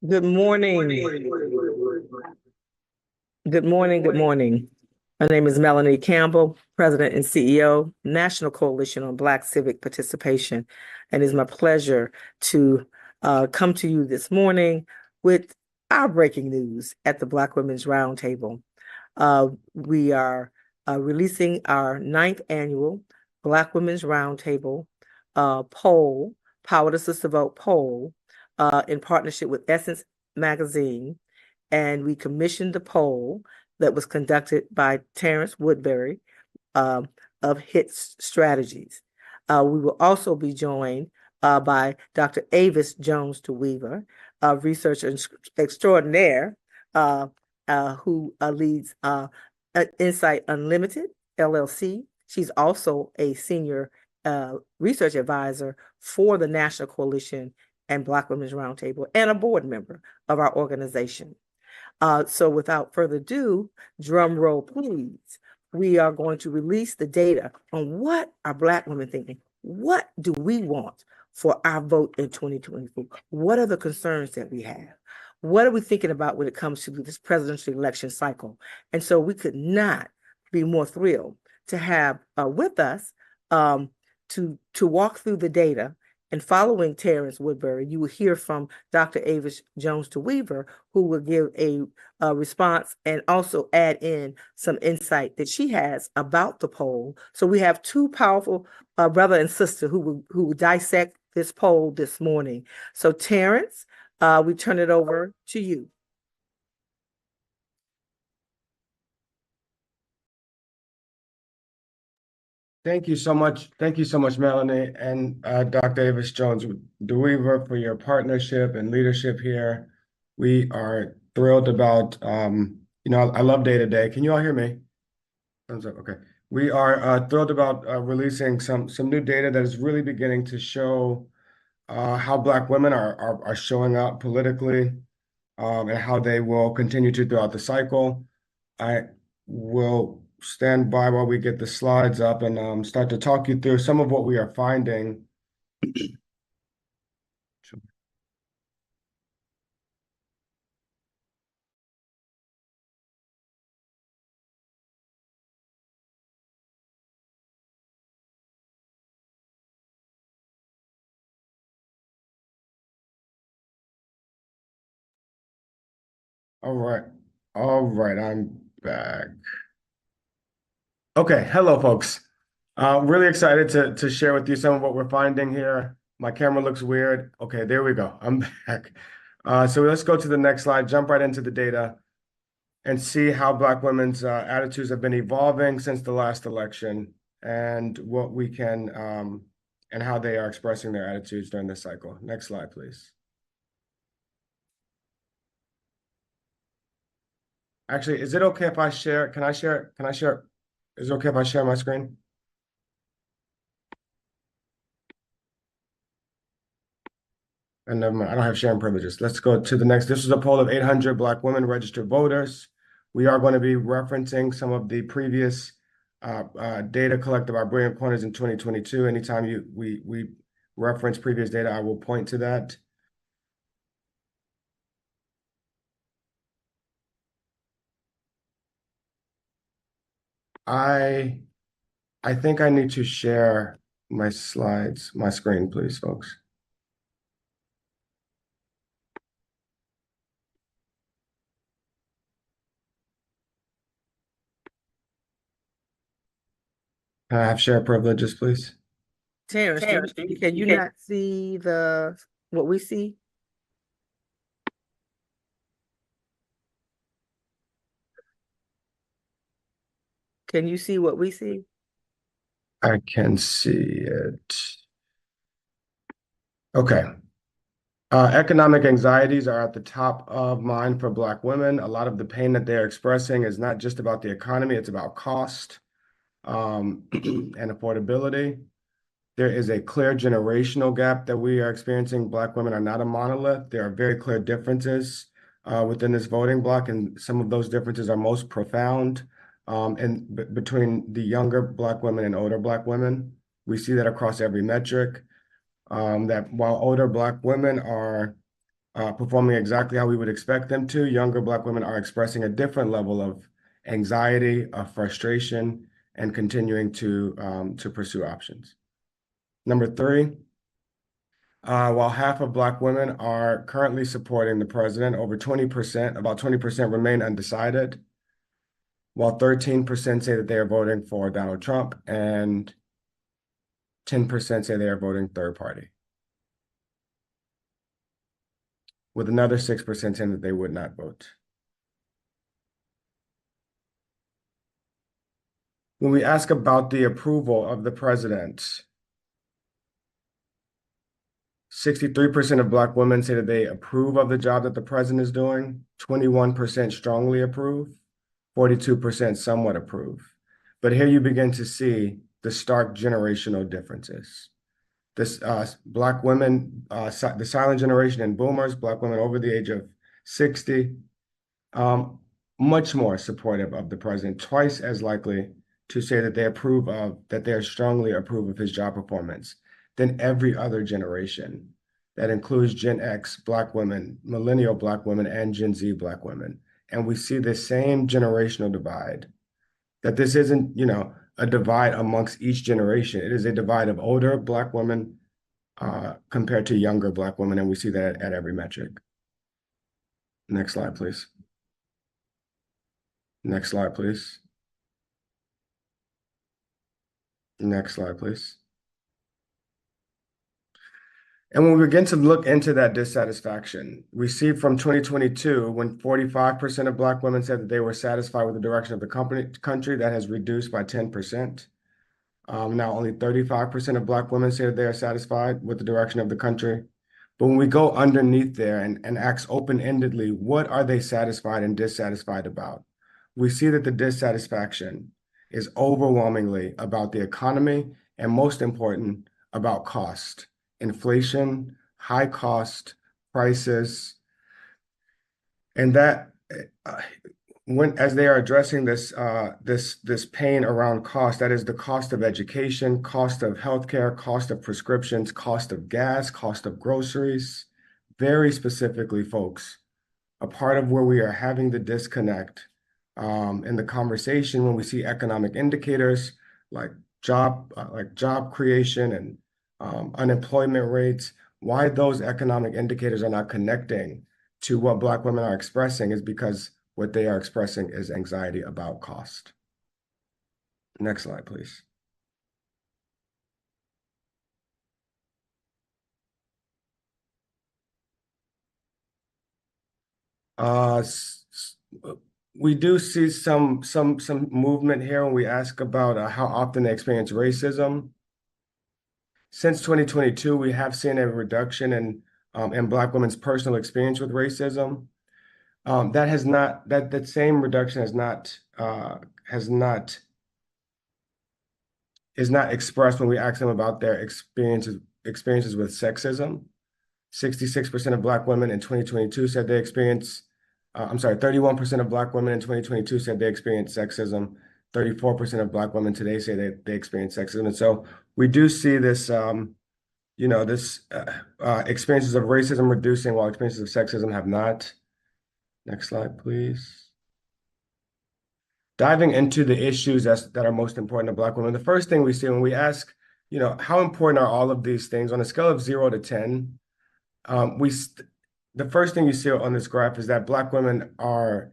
Good morning. Good morning. Good morning. My name is Melanie Campbell, President and CEO, National Coalition on Black Civic Participation. And it's my pleasure to come to you this morning with our breaking news at the Black Women's Roundtable. We are releasing our 9th annual Black Women's Roundtable poll, Power to Sister Vote poll, in partnership with Essence Magazine. And we commissioned the poll that was conducted by Terrence Woodbury of HIT Strategies. We will also be joined by Dr. Avis Jones DeWeaver, a researcher extraordinaire who leads Insight Unlimited, LLC. She's also a senior research advisor for the National Coalition and Black Women's Roundtable and a board member of our organization. So without further ado, drum roll, please. We are going to release the data on what are Black women thinking. What do we want for our vote in 2024? What are the concerns that we have? What are we thinking about when it comes to this presidential election cycle? And so we could not be more thrilled to have with us to walk through the data. And following Terrence Woodbury, you will hear from Dr. Avis Jones DeWeaver, who will give a response and also add in some insight that she has about the poll. So we have two powerful brother and sister who will dissect this poll this morning. So Terrence, we turn it over to you. Thank you so much. Thank you so much, Melanie and Dr. Avis Jones DeWeaver for your partnership and leadership here. We are thrilled about, I love day to day. Can you all hear me? Thumbs up. Okay. We are thrilled about releasing some new data that is really beginning to show how Black women are showing up politically and how they will continue to throughout the cycle. I will stand by while we get the slides up and start to talk you through some of what we are finding. All right, I'm back. Okay, hello, folks. Really excited to share with you some of what we're finding here. My camera looks weird. Okay, there we go. I'm back. So let's go to the next slide, jump right into the data, and see how Black women's attitudes have been evolving since the last election and what we can and how they are expressing their attitudes during this cycle. Next slide, please. Actually, is it okay if I share? Can I share? Is it okay if I share my screen? And never mind, I don't have sharing privileges. Let's go to the next. This is a poll of 800 Black women registered voters. We are going to be referencing some of the previous data collected by Brilliant Corners in 2022. Anytime we reference previous data, I will point to that. I think I need to share my slides, my screen, please, folks. Can I have share privileges, please? Terrence, can you not see what we see? Can you see what we see? I can see it. Okay. Economic anxieties are at the top of mind for Black women. A lot of the pain that they're expressing is not just about the economy, it's about cost and affordability. There is a clear generational gap that we are experiencing. Black women are not a monolith. There are very clear differences within this voting block, and some of those differences are most profound between the younger Black women and older Black women. We see that across every metric. That while older Black women are performing exactly how we would expect them to. Younger Black women are expressing a different level of anxiety, of frustration, and continuing to pursue options. Number three, while half of Black women are currently supporting the president, over 20%, about 20% remain undecided, while 13% say that they are voting for Donald Trump and 10% say they are voting third party, with another 6% saying that they would not vote. When we ask about the approval of the president, 63% of Black women say that they approve of the job that the president is doing, 21% strongly approve, 42% somewhat approve. But here you begin to see the stark generational differences. This Black women, the silent generation and boomers, Black women over the age of 60, much more supportive of the president, twice as likely to say that they strongly approve of his job performance than every other generation. That includes Gen X Black women, millennial Black women, and Gen Z Black women. And we see the same generational divide, that this isn't, a divide amongst each generation. It is a divide of older Black women compared to younger Black women, and we see that at every metric. Next slide, please. Next slide, please. Next slide, please. And when we begin to look into that dissatisfaction, we see from 2022, when 45% of Black women said that they were satisfied with the direction of the country, that has reduced by 10%. Now only 35% of Black women say that they are satisfied with the direction of the country. But when we go underneath there and ask open-endedly, what are they satisfied and dissatisfied about? We see that the dissatisfaction is overwhelmingly about the economy and, most important, about cost, inflation, high cost prices, and that as they are addressing this pain around cost, that is the cost of education, cost of healthcare, cost of prescriptions, cost of gas, cost of groceries, very specifically, folks, a part of where we are having the disconnect in the conversation when we see economic indicators like job creation and unemployment rates, why those economic indicators are not connecting to what Black women are expressing is because what they are expressing is anxiety about cost. Next slide, please. We do see some movement here when we ask about how often they experience racism. Since 2022, we have seen a reduction in Black women's personal experience with racism. That same reduction is not expressed when we ask them about their experiences with sexism. 66% of Black women in 2022 said they experience, 31% of Black women in 2022 said they experienced sexism. 34% of Black women today say that they experience sexism. And so we do see this, experiences of racism reducing while experiences of sexism have not. Next slide, please. Diving into the issues that are most important to Black women, the first thing we see when we ask, how important are all of these things on a scale of 0 to 10? The first thing you see on this graph is that Black women are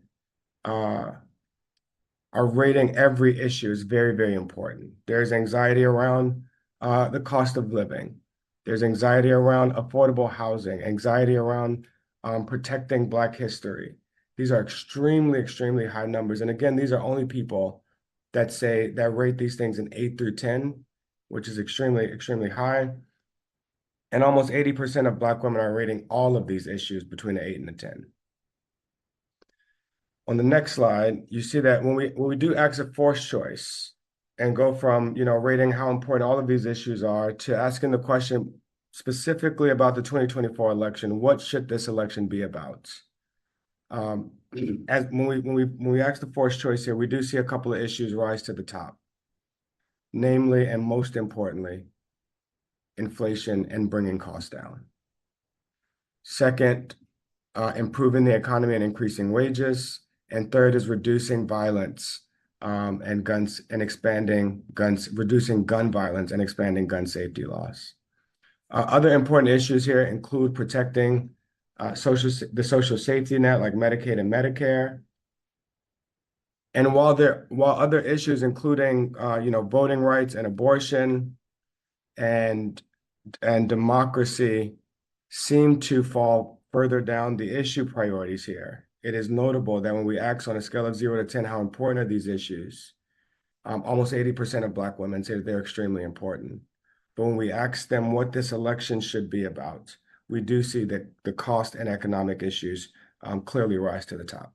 rating every issue as very, very important. There's anxiety around the cost of living. There's anxiety around affordable housing, anxiety around protecting Black history. These are extremely, extremely high numbers. And again, these are only people that rate these things in 8 through 10, which is extremely, extremely high. And almost 80% of Black women are rating all of these issues between an 8 and a 10. On the next slide, you see that when we do ask a forced choice and go from, rating how important all of these issues are to asking the question specifically about the 2024 election, what should this election be about? As when we ask the forced choice here, we do see a couple of issues rise to the top, namely, and most importantly, inflation and bringing costs down. Second, improving the economy and increasing wages. And third is reducing violence and guns and expanding guns, reducing gun violence and expanding gun safety laws. Other important issues here include protecting the social safety net like Medicaid and Medicare. And while other issues, including voting rights and abortion and democracy, seem to fall further down the issue priorities here, it is notable that when we ask on a scale of 0 to 10 how important are these issues, almost 80% of Black women say that they're extremely important. But when we ask them what this election should be about, we do see that the cost and economic issues clearly rise to the top.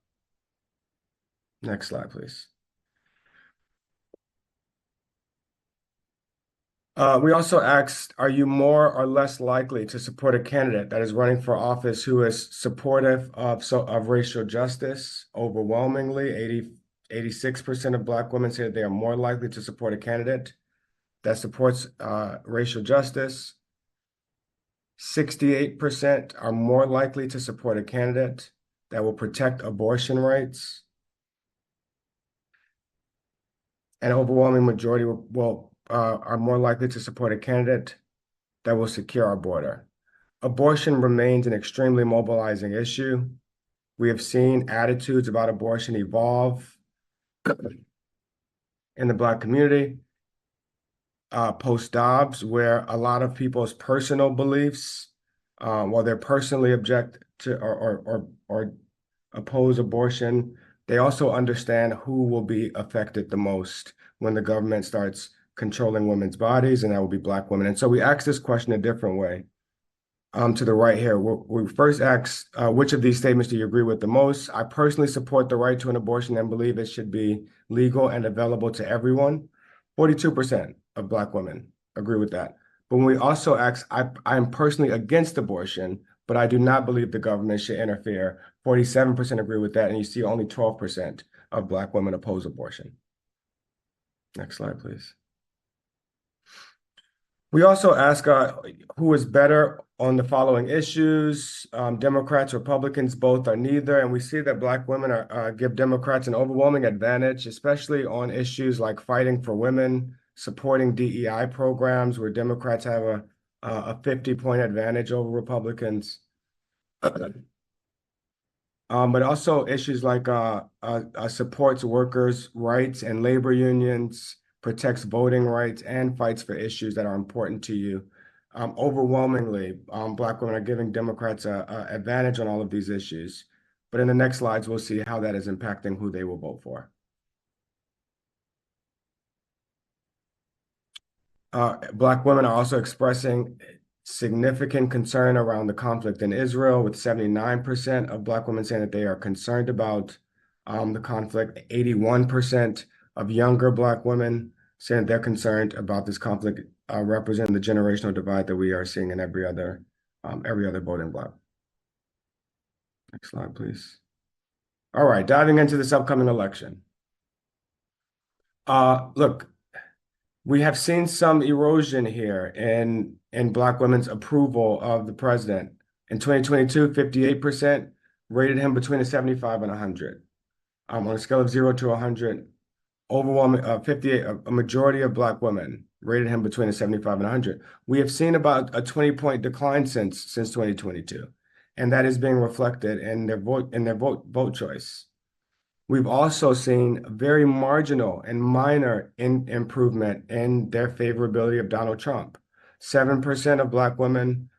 Next slide, please. We also asked, are you more or less likely to support a candidate that is running for office who is supportive of racial justice? Overwhelmingly, 86% of Black women say that they are more likely to support a candidate that supports racial justice. 68% are more likely to support a candidate that will protect abortion rights. An overwhelming majority are more likely to support a candidate that will secure our border. Abortion remains an extremely mobilizing issue. We have seen attitudes about abortion evolve in the Black community post-Dobbs, where a lot of people's personal beliefs, while they're personally object to or oppose abortion, they also understand who will be affected the most when the government starts controlling women's bodies, and that will be Black women. And so we asked this question a different way. To the right here, we first asked, which of these statements do you agree with the most? I personally support the right to an abortion and believe it should be legal and available to everyone. 42% of Black women agree with that. But when we also asked, I am personally against abortion, but I do not believe the government should interfere. 47% agree with that, and you see only 12% of Black women oppose abortion. Next slide, please. We also ask who is better on the following issues. Democrats, Republicans, both are neither. And we see that Black women give Democrats an overwhelming advantage, especially on issues like fighting for women, supporting DEI programs, where Democrats have a 50-point advantage over Republicans. But also issues like supports workers' rights and labor unions, protects voting rights, and fights for issues that are important to you. Overwhelmingly, Black women are giving Democrats an advantage on all of these issues. But in the next slides, we'll see how that is impacting who they will vote for. Black women are also expressing significant concern around the conflict in Israel, with 79% of Black women saying that they are concerned about the conflict. 81% of younger Black women saying they're concerned about this conflict, representing the generational divide that we are seeing in every other voting bloc. Next slide, please. All right, diving into this upcoming election. Look, we have seen some erosion here in Black women's approval of the president. In 2022, 58% rated him between a 75 and 100. On a scale of 0 to 100, overwhelming 58, a majority of Black women rated him between a 75 and 100. We have seen about a 20-point decline since 2022, and that is being reflected in their vote choice. We've also seen very marginal and minor improvement in their favorability of Donald Trump. 7% of Black women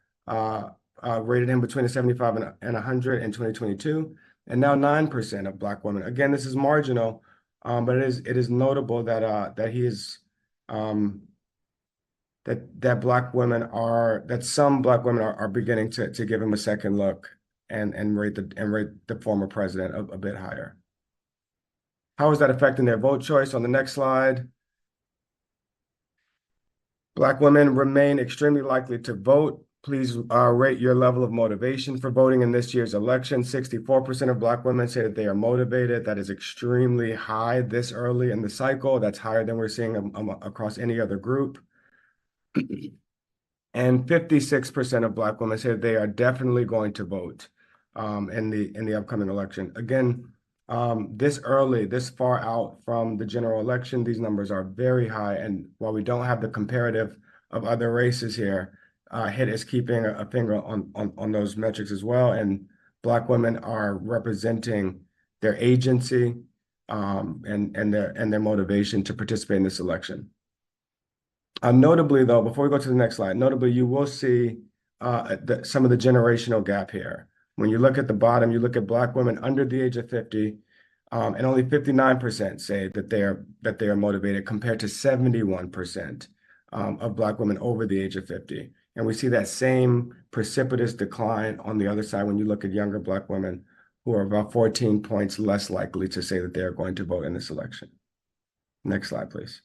rated him between a 75 and 100 in 2022, and now 9% of Black women. Again, this is marginal, but it is notable that some Black women are beginning to give him a second look and rate the former president a bit higher. How is that affecting their vote choice? On the next slide, Black women remain extremely likely to vote. Please rate your level of motivation for voting in this year's election. 64% of Black women say that they are motivated. That is extremely high this early in the cycle. That's higher than we're seeing across any other group. And 56% of Black women say that they are definitely going to vote. in the upcoming election. Again, this early, this far out from the general election, these numbers are very high. And while we don't have the comparative of other races here, HIT is keeping a finger on those metrics as well. And Black women are representing their agency and their motivation to participate in this election. Notably, though, before we go to the next slide, notably, you will see some of the generational gap here. When you look at the bottom, you look at Black women under the age of 50, and only 59% say that they are motivated, compared to 71% of Black women over the age of 50. And we see that same precipitous decline on the other side when you look at younger Black women, who are about 14 points less likely to say that they are going to vote in this election. Next slide, please.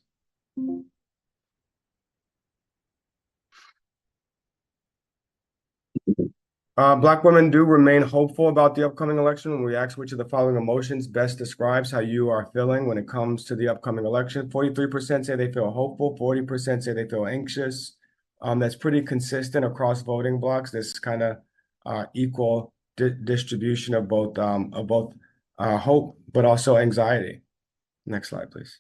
Black women do remain hopeful about the upcoming election. When we ask which of the following emotions best describes how you are feeling when it comes to the upcoming election, 43% say they feel hopeful, 40% say they feel anxious. That's pretty consistent across voting blocks. This kind of equal distribution of both hope, but also anxiety. Next slide, please.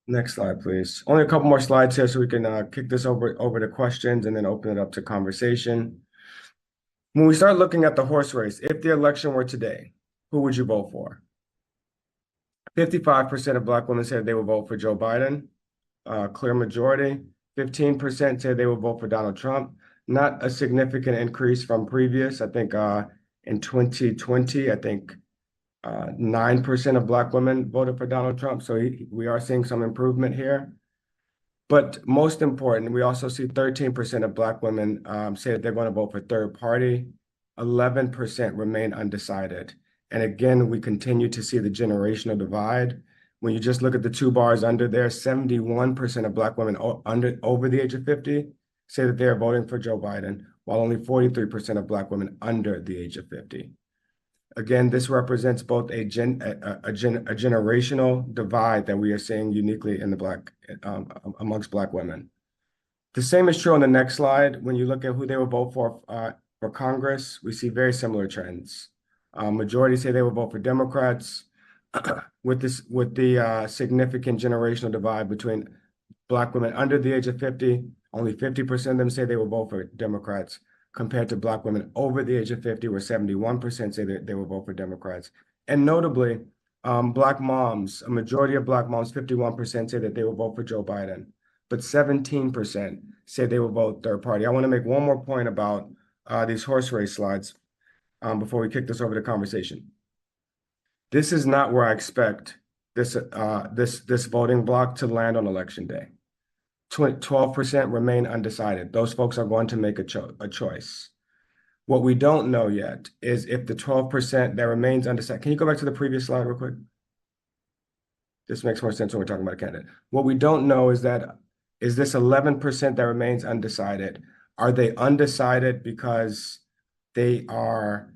Next slide, please. Only a couple more slides here so we can kick this over to questions and then open it up to conversation. When we start looking at the horse race, if the election were today, who would you vote for? 55% of Black women said they would vote for Joe Biden, clear majority. 15% said they would vote for Donald Trump. Not a significant increase from previous. I think in 2020, I think 9% of Black women voted for Donald Trump. So we are seeing some improvement here. But most important, we also see 13% of Black women say that they're going to vote for third party. 11% remain undecided. And again, we continue to see the generational divide. When you just look at the two bars under there, 71% of Black women over the age of 50 say that they are voting for Joe Biden, while only 43% of Black women under the age of 50. Again, this represents both a generational divide that we are seeing uniquely in the amongst Black women. The same is true on the next slide. When you look at who they will vote for Congress, we see very similar trends. Majority say they will vote for Democrats. With the significant generational divide between Black women under the age of 50, only 50% of them say they will vote for Democrats, compared to Black women over the age of 50, where 71% say that they will vote for Democrats. And notably, Black moms, a majority of Black moms, 51% say that they will vote for Joe Biden, but 17% say they will vote third party. I want to make one more point about these horse race slides before we kick this over to conversation. This is not where I expect this voting block to land on election day. 12% remain undecided. Those folks are going to make a choice. What we don't know yet is if the 12% that remains undecided. Can you go back to the previous slide real quick? This makes more sense when we're talking about a candidate. What we don't know is this 11% that remains undecided, are they undecided because they are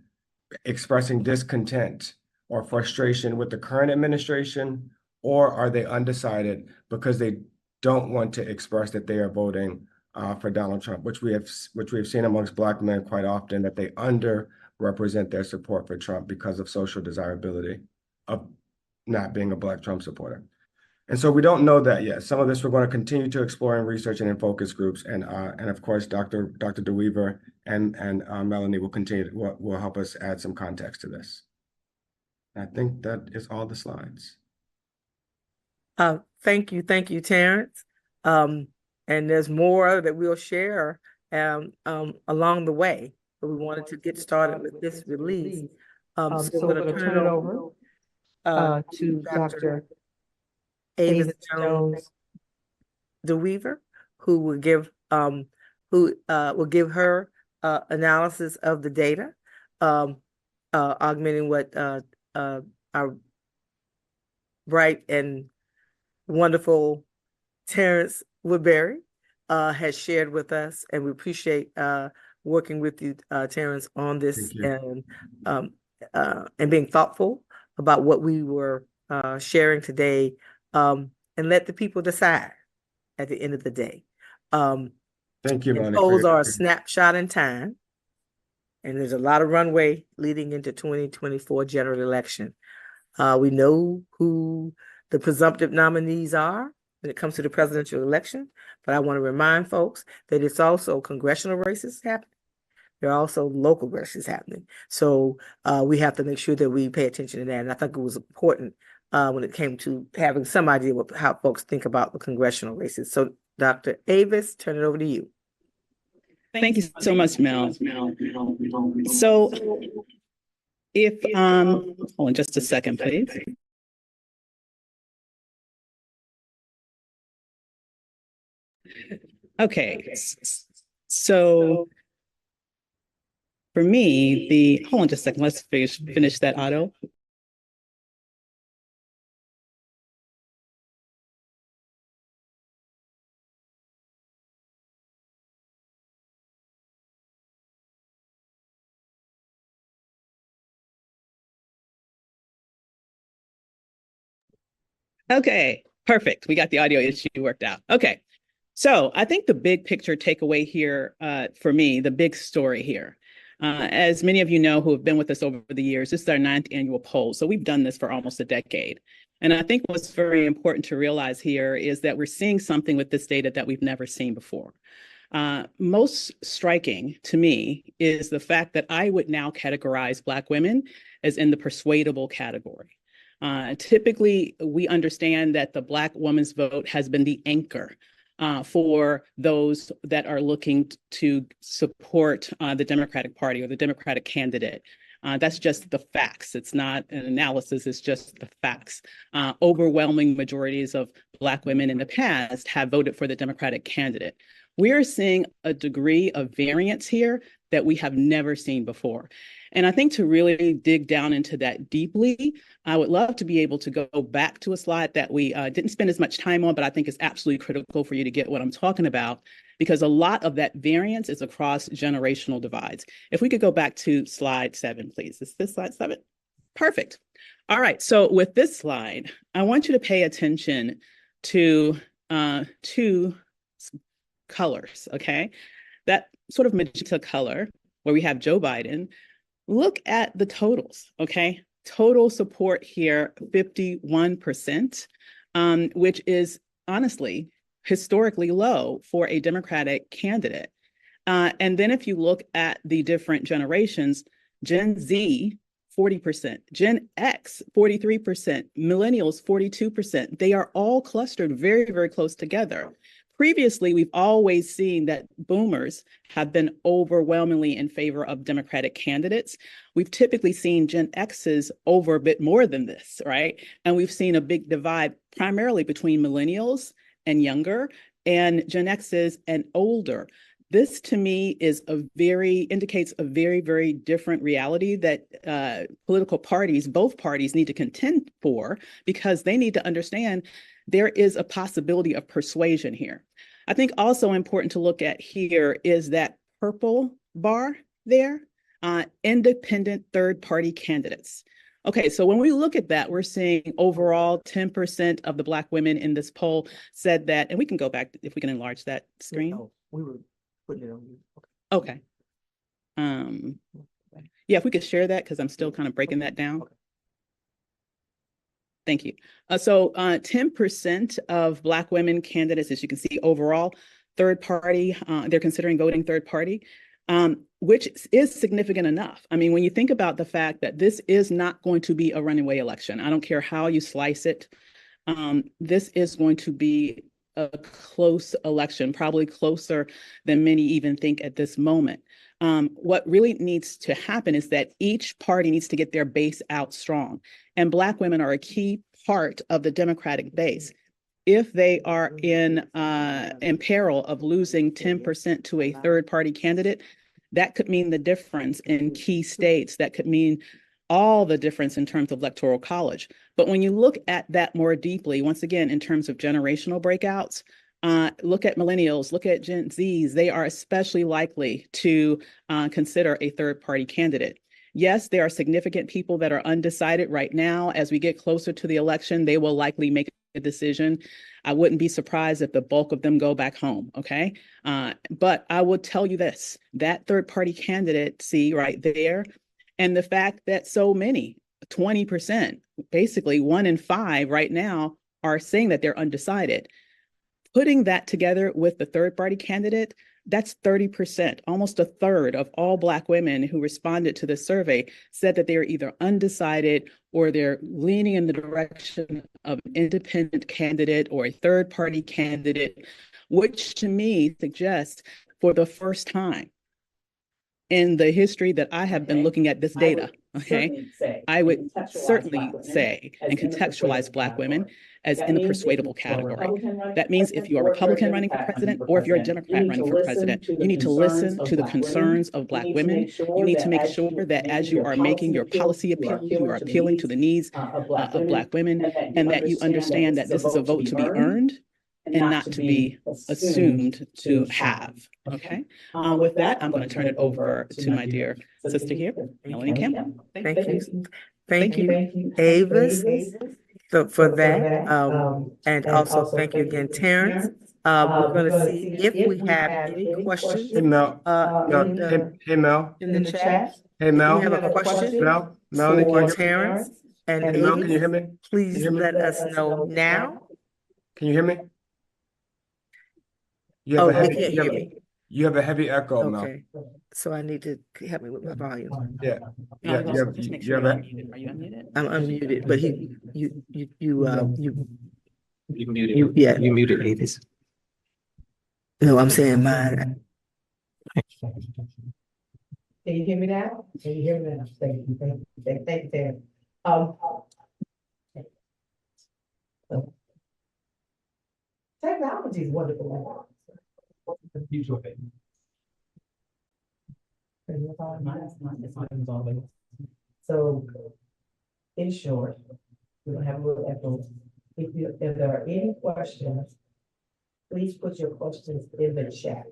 expressing discontent or frustration with the current administration, or are they undecided because they don't want to express that they are voting for Donald Trump, which we have seen amongst Black men quite often, that they underrepresent their support for Trump because of social desirability of not being a Black Trump supporter. And so we don't know that yet. Some of this we're going to continue to explore in research and in focus groups, and of course Dr. DeWeaver and Melanie will help us add some context to this. I think that is all the slides. Thank you, Terrence. And there's more that we'll share along the way, but we wanted to get started with this release. So we're going to turn it over to Dr. Avis Jones DeWeaver, who will give her analysis of the data, augmenting what our bright and wonderful Terrence Woodbury has shared with us, and we appreciate working with you, Terrence, on this and being thoughtful about what we were sharing today, and let the people decide. at the end of the day. Um, Thank you, Melanie. polls are a snapshot in time, and there's a lot of runway leading into 2024 general election. We know who the presumptive nominees are when it comes to the presidential election, but I want to remind folks that it's also congressional races happening. There are also local races happening. So we have to make sure that we pay attention to that. And I think it was important when it came to having some idea of how folks think about the congressional races. So Dr. Avis, turn it over to you. Thank you so much, Mel. So if, hold on just a second, please. Okay, so for me, hold on just a second, let's finish that auto. Okay, perfect. We got the audio issue worked out. Okay, so I think the big picture takeaway here for me, the big story here, as many of you know who have been with us over the years, this is our 9th annual poll. So we've done this for almost a decade. And I think what's very important to realize here is that we're seeing something with this data that we've never seen before. Most striking to me is the fact that I would now categorize Black women as in the persuadable category. Typically, we understand that the Black woman's vote has been the anchor for those that are looking to support the Democratic Party or the Democratic candidate. That's just the facts. It's not an analysis, it's just the facts. Overwhelming majorities of Black women in the past have voted for the Democratic candidate. We're seeing a degree of variance here that we have never seen before. And I think to really dig down into that deeply, I would love to be able to go back to a slide that we didn't spend as much time on, but I think is absolutely critical for you to get what I'm talking about, because a lot of that variance is across generational divides. If we could go back to slide 7, please. Is this slide 7? Perfect. All right, so with this slide, I want you to pay attention to two colors, okay? That sort of magenta color where we have Joe Biden. Look at the totals, okay? Total support here, 51%, which is honestly historically low for a Democratic candidate. And then if you look at the different generations, Gen Z, 40%, Gen X, 43%, millennials, 42%. They are all clustered very, very close together. Previously, we've always seen that boomers have been overwhelmingly in favor of Democratic candidates. We've typically seen Gen X's over a bit more than this, right? And we've seen a big divide primarily between millennials and younger and Gen X's and older. This to me is indicates a very, very different reality that political parties, both parties need to contend for, because they need to understand there is a possibility of persuasion here. I think also important to look at here is that purple bar there, independent third-party candidates. Okay, so when we look at that, we're seeing overall 10% of the Black women in this poll said that, and we can go back if we can enlarge that screen. Oh, we were putting it on you. Okay. Yeah, if we could share that, because I'm still kind of breaking that down. Okay. Thank you. So 10% of Black women candidates, as you can see overall, third party, they're considering voting third party, which is significant enough. I mean, when you think about the fact that this is not going to be a runaway election, I don't care how you slice it, this is going to be a close election, probably closer than many even think at this moment. What really needs to happen is that each party needs to get their base out strong. And Black women are a key part of the Democratic base. If they are in peril of losing 10% to a third-party candidate, that could mean the difference in key states. That could mean all the difference in terms of electoral college. But when you look at that more deeply, once again, in terms of generational breakouts, look at millennials, look at Gen Zs, they are especially likely to consider a third-party candidate. Yes, there are significant people that are undecided right now. As we get closer to the election, they will likely make a decision. I wouldn't be surprised if the bulk of them go back home, okay? But I will tell you this, that third-party candidacy right there, and the fact that so many, 20%, basically 1 in 5 right now, are saying that they're undecided. Putting that together with the third-party candidate, that's 30%, almost a third of all Black women who responded to the survey said that they are either undecided or they're leaning in the direction of an independent candidate or a third-party candidate, which to me suggests for the first time in the history that I have been looking at this data, okay, I would certainly say and contextualize Black women as in the persuadable category. That means if you are a Republican running for president or if you're a Democrat running for president, you need to listen to the concerns of Black women. You need to make sure that as you are making your policy appeals, you are appealing to the needs of Black women, and that you understand that this is a vote to be earned and not to be assumed to have. Okay. With that, I'm going to turn it over to my dear sister here, Melanie Campbell. Thank you. Thank you, Avis, for that. And also thank you again, Terrence. We're going to see if we have any questions Hey, Mel. Hey, Mel. in the chat. Hey, If Mel. you have a question Melanie, can for you hear me? Terrence and Hey, Mel, can you Avis, hear me? please let us know now. Can you hear me? You Oh, have a they heavy, can't hear me. you have a heavy echo, Mel. Okay, so I need to help me with my volume. Yeah, No, yeah, just make you sure have you're a, unmuted. Are you unmuted? I'm unmuted, but you, You muted Avis. no, I'm saying mine. Can you hear me now? Can you hear me now? Thank you, thank you, Terry. Technology is wonderful. So, in short, we don't have a little echo. If there are any questions, please put your questions in the chat.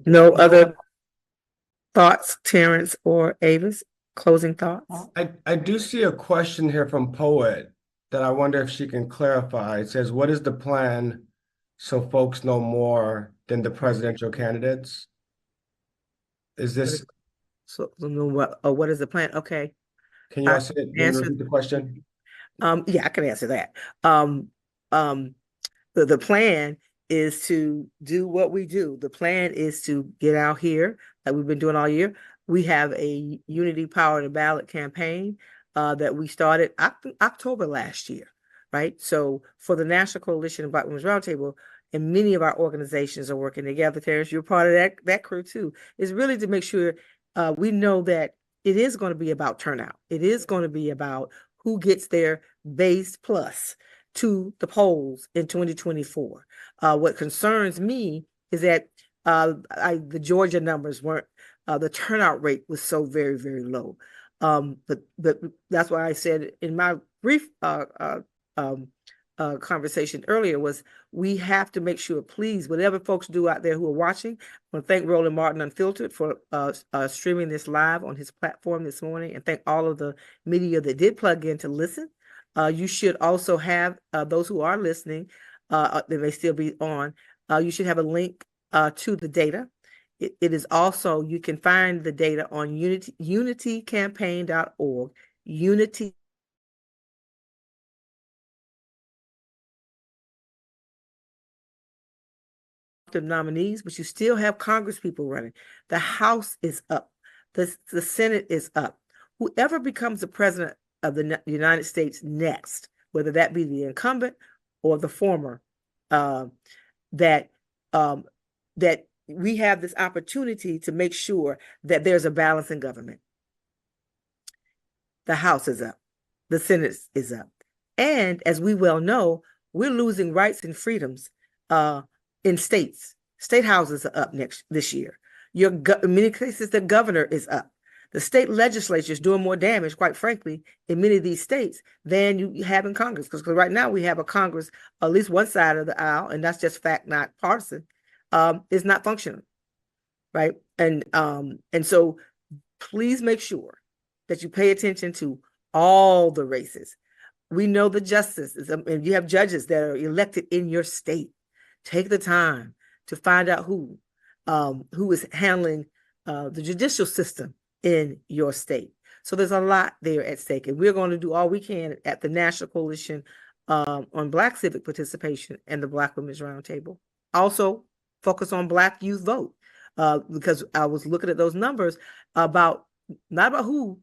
No other thoughts, Terrence or Avis? Closing thoughts? I do see a question here from Poet that I wonder if she can clarify. It says, what is the plan so folks know more than the presidential candidates? Is this, So, what is the plan? Okay. can you I also answer- repeat the question? Yeah, I can answer that. The plan is to do what we do. The plan is to get out here, like we've been doing all year. We have a Unity Power to Ballot campaign that we started October last year, right? So for the National Coalition of Black Women's Roundtable, and many of our organizations are working together. Terrence, you're part of that crew too. Is really to make sure we know that it is going to be about turnout. It is going to be about who gets their base plus to the polls in 2024. What concerns me is that the Georgia numbers weren't, the turnout rate was so very, very low. But that's why I said in my brief conversation earlier was we have to make sure, please, whatever folks do out there who are watching, I want to thank Roland Martin Unfiltered for streaming this live on his platform this morning, and thank all of the media that did plug in to listen. You should also have those who are listening, they may still be on. You should have a link to the data. It is also, you can find the data on unitycampaign.org, Unity nominees, but you still have Congress people running. The House is up. The Senate is up. whoever becomes the president of the United States next, whether that be the incumbent or the former, that that we have this opportunity to make sure that there's a balance in government. The House is up, the Senate is up, and as we well know, we're losing rights and freedoms in states. State houses are up this year. In many cases, the governor is up. The state legislature is doing more damage, quite frankly, in many of these states than you have in Congress. Because right now we have a Congress, at least one side of the aisle, and that's just fact, not partisan, is not functioning, right? And so please make sure that you pay attention to all the races. We know the justices, and you have judges that are elected in your state. Take the time to find out who is handling the judicial system in your state. So there's a lot there at stake, and we're going to do all we can at the National Coalition on Black Civic Participation and the Black Women's Roundtable. Also, focus on Black youth vote, because I was looking at those numbers not about who,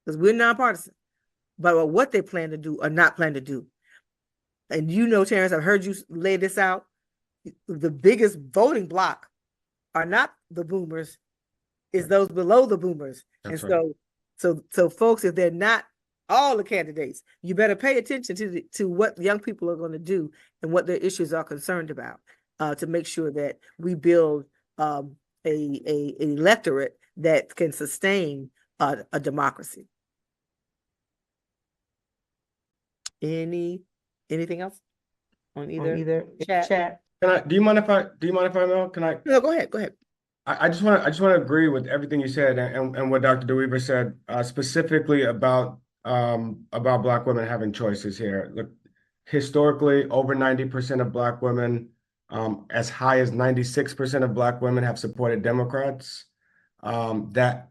because we're nonpartisan, but about what they plan to do or not plan to do. And Terrence, I've heard you lay this out. The biggest voting block are not the boomers, is those below the boomers. That's and right. so folks, if they're not all the candidates, you better pay attention to what young people are going to do and what their issues are concerned about, to make sure that we build a electorate that can sustain a democracy. Anything else on either chat? Do you mind if I Mel? Can I? No, go ahead. I just want to agree with everything you said and what Dr. DeWeaver said, specifically about Black women having choices here. Look, historically, over 90% of Black women, as high as 96% of Black women have supported Democrats. That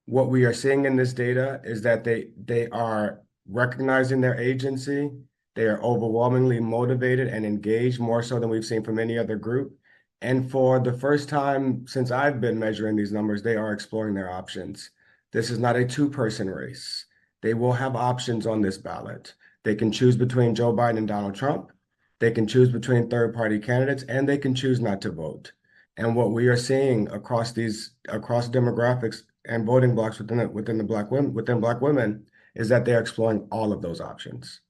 what we are seeing in this data is that they are recognizing their agency. They are overwhelmingly motivated and engaged, more so than we've seen from any other group. And for the first time since I've been measuring these numbers, they are exploring their options. This is not a two-person race. They will have options on this ballot. They can choose between Joe Biden and Donald Trump. They can choose between third-party candidates, and they can choose not to vote. And what we are seeing across demographics and voting blocks within Black women is that they're exploring all of those options.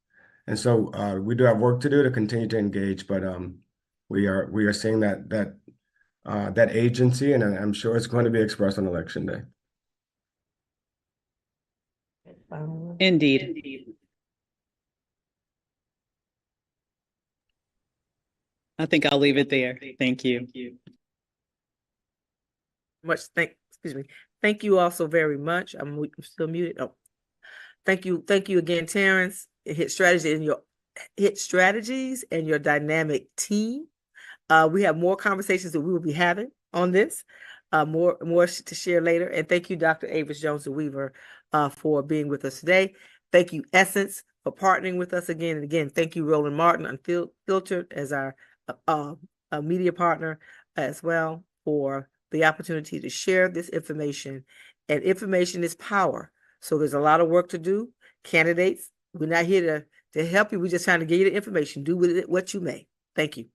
And so we do have work to do to continue to engage, but we are seeing that agency, and I'm sure it's going to be expressed on Election Day. Indeed. I think I'll leave it there. Thank you. Thank you all so very much. I'm still muted. Oh, thank you again, Terrence. Hit strategies and your dynamic team. We have more conversations that we will be having on this, more to share later. And thank you, Dr. Avis Jones-DeWeaver, for being with us today. Thank you, Essence, for partnering with us again and again. Thank you, Roland Martin, Unfiltered, as our media partner as well, for the opportunity to share this information. And information is power. So there's a lot of work to do. Candidates, we're not here to help you. We're just trying to get you the information. Do with it what you may. Thank you.